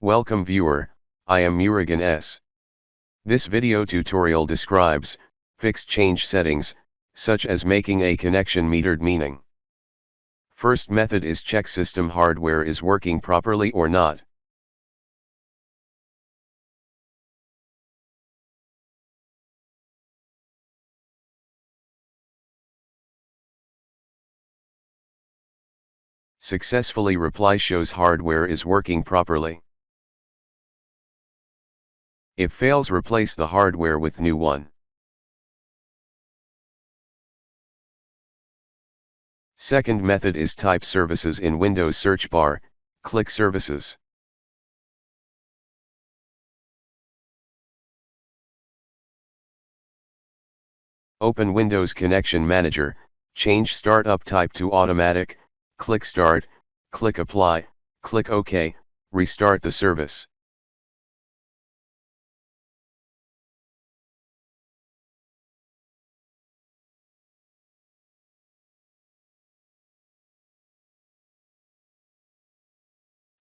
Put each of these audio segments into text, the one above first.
Welcome viewer, I am Murugan S. This video tutorial describes, fixed change settings, such as making a connection metered meaning. First method is check system hardware is working properly or not. Successfully reply shows hardware is working properly. If fails, replace the hardware with new one. Second method is type services in Windows search bar, click services. Open Windows Connection Manager, change startup type to automatic, click start, click apply, click OK, restart the service.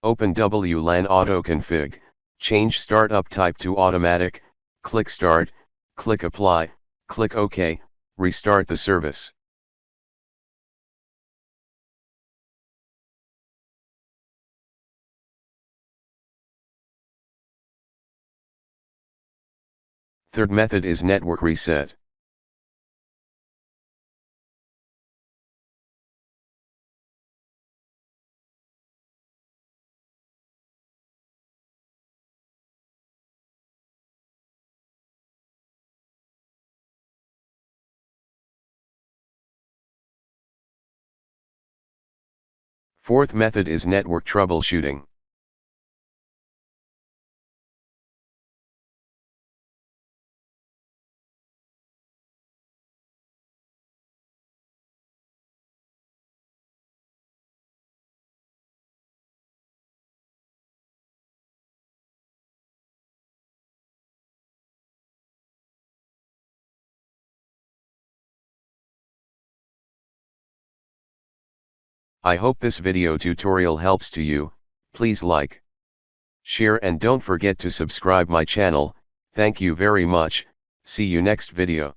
Open WLAN Auto Config, change startup type to automatic, click start, click apply, click OK, restart the service. Third method is network reset. Fourth method is network troubleshooting. I hope this video tutorial helps to you. Please like, share and don't forget to subscribe my channel. Thank you very much. See you next video.